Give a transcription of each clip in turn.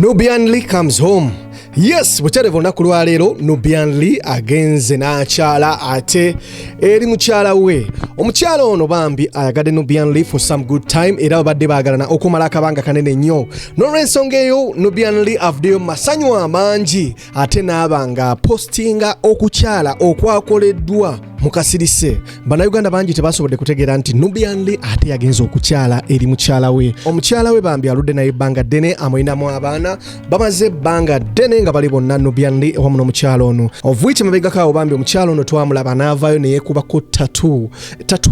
Nubian comes home. Yes, buchare olunaku lwa leero Nubian agenze n'akyala ate eri mukyala we. Omukyala ono bambi ayagadde Nubian for some good time era badde baagalana okumala akabanga kanene nnyo. N'olw'ensonga eyo Nubian avuddeyo masanyu amangi ate n'abanga postinga okukyala okwakoleddwa mukasirise. Bannayuganda bangi tebasobodde kutegeera nti Nubian ate yagenze okukyala eri mukyala we. Omukyala we bambi aludde naye ebbanga ddene amulinamu abaana bamaze ebbanga ddene nga bali bonna Nubian awamu n'omukyala ono. Of which mabegako awo bambi omukyala ono twamulaba n'avaayo ne yeekubako tattoo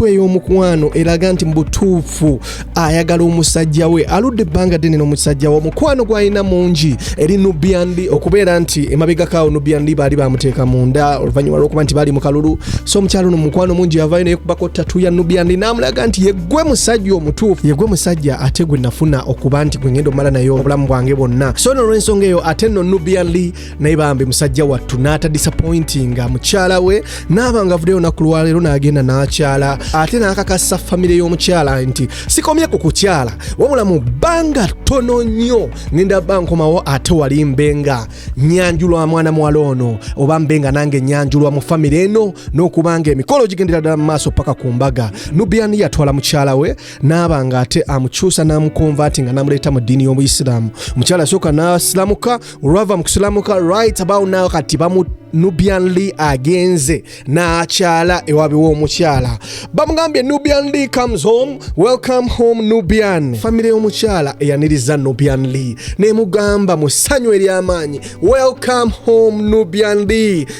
ey'omukwano eraga nti mu butuufu ayagala omusajja we. Aludde ebbanga ddene n'omusajja we, omukwano gw'alina mungi eri Nubian okubeera nti emabegako awo Nubian baali bamuteeka munda oluvannyuma lw'okuba nti baali mu kalulu. So omukyala ono mukwano mungi yavaayo ne yeekubako tattoo ya Nubian n'amulaga nti yeggwe musajja omutuufu, yeggwe musajja ate gwe nafuna okuba nti gwe ngenda omala naye obulamu bwange bwonna. So n'olw'ensonga eyo ate nno Nubian naye bambi musajja wattu n'ata disappointinga mukyala we n'abanga avuddeyo olunaku lwa leero n'agenda n'akyala ate n'akakasa famire y'omukyala nti sikomye ku kukyala wabula mu bbanga ttono nnyo ngenda bba nkomawo ate wali mbenga nnyanjulwa mwana muwala ono oba mbenga nange nnyanjulwa mu famire eno n'okubanga emikolo gigendera ddala mu maaso paka ku mbaga. Nubian yatwala mukyala we n'abanga ate amukyusa n'amukonvatinga n'amuleeta mu ddiini y'Obuyisiraamu. Mukyala asooka n'asilamuka, olwava mu kusilamuka right about now kati bamu Nubian agenze n'akyala ewaabwe w'omukyala. Bamugambye Nubian comes home, welcome home Nubian. Famire y'omukyala eyaniriza Nubian n'emugamba mu ssanyu ery'amaanyi, welcome home Nubian.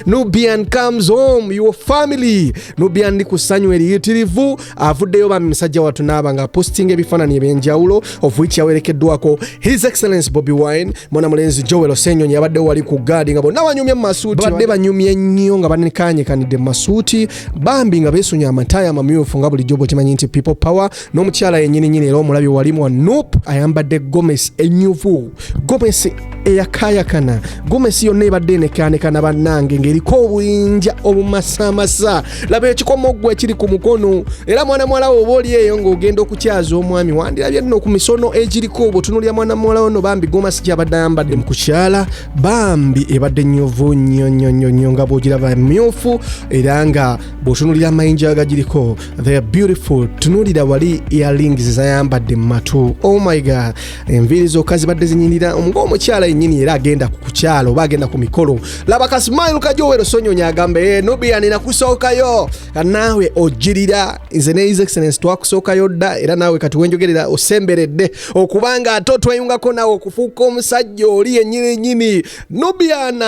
Nubian comes home, your family. Nubian ku ssanyu eriyitirivu avuddeyo bambi musajja wattu n'abanga apostinga ebifaananyi eby'enjawulo of which yawerekeddwako His Excellency Bobi Wine, mwana mulenzi Joel Osennyonyi yabadde wali ku gaadi nga bonna banyumye mu masuuti. Badde banyumye nnyo nga banekanyekanidde mu masuuti bambi nga beesunya amataaya amamyufu nga bulijjo bw'okimanyi nti people power. N'omukyala yennyini era omulabi walimu wa Nup ayambadde gomesi ennyuvu, gomesi eyakaayakana, gomesi yonna ebadde enekaanekana bannange ng'eriko obuyinja obumasaamasa. Laba ekikomo ggwe ekiri ku mukono era mwana muwala wo oba oli eyo ng'ogenda okukyaza omwami wandirabye nno ku misono egiriko bw'otunuulira mwana muwala ono bambi gomesi gy'abadde ayambadde mu kukyala bambi ebadde nnyuvu nnyo nga bw'ogiraba myufu era nga bw'otunuulira amayinja agagiriko they are beautiful. Tunuulira wali earrings zayambadde mu matu, oh my god, enviiri zokka zibadde zinyirira ng'omukyala yennyini era agenda ku kukyala oba agenda ku mikolo. Laba ka smile ka Joel Osennyonyi agambe Nubian nakusookayo kanaawe ojjirira nze ne His Excellency twakusookayo dda era naawe kati wenjogerera osemberedde okubanga ate otweyungako naawe okufuuka omusajja oli yennyini. Nubian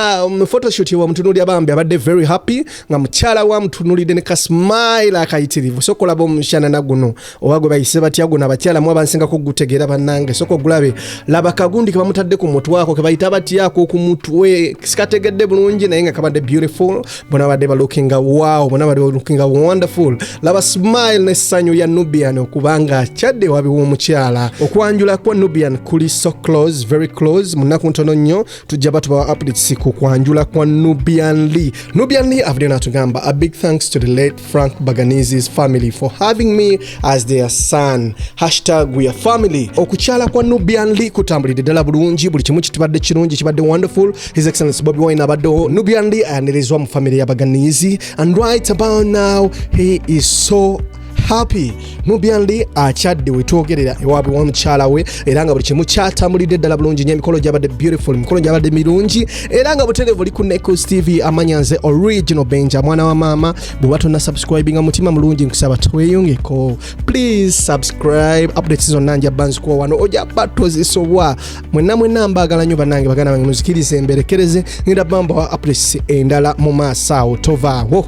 photoshoot wa mutunuulira bambi abadde very happy nga mukyala wa mutunuulidde ne ka smile akayitirivu. Soko laba omushanana guno oba gwe bayise batya guno abakyala mu abansingako gutegeera bannange. Soko gulabe laba kagundi ke bamutadde ku mutwe wako ke bayita batyako ku mutwe sikategedde bulungi naye nga kabadde beautiful. Bona badde looking wow, bona badde looking wonderful. Laba smile n'essanyu ya Nubian okubanga akyadde wabi w'omukyala. Okwanjula kwa Nubian kuli so close, very close. Munaku ntono nnyo tujja batubawa updates ku kwanjula kwa Nubian avuddeyo n'atugamba a big thanks to the late Frank Baganizi's family for having me as their son. #we are family. Okukyala kwa Nubian kutambulidde ddala bulungi, buli kimu kitibadde kirungi, kibadde wonderful. His Excellency Bobi Wine abaddeho. Nubian ayanirizwa mu family ya Baganizi and right about now he is so happy. Nubian akyadde wetwogerera ewaabwe w'omukyala we era nga buli kimu kyatambulidde ddala bulungi nnyo, emikolo gyabadde beautiful, emikolo gyabadde mirungi era nga butereevu oli ku NEKOZ TV amanya nze original Benja mwana wa maama. Bw'oba tonna subscribinga mutima mulungi nkusaba tweyungeko, please subscribe. Updates zonna nja bba nzikuwa wano ojja bba tozisobwa. Mwenna mbaagala nnyo bannange baganda bange muzikirize emberekereze ngenda bba mbawa updates endala mu maaso awo tovaawo.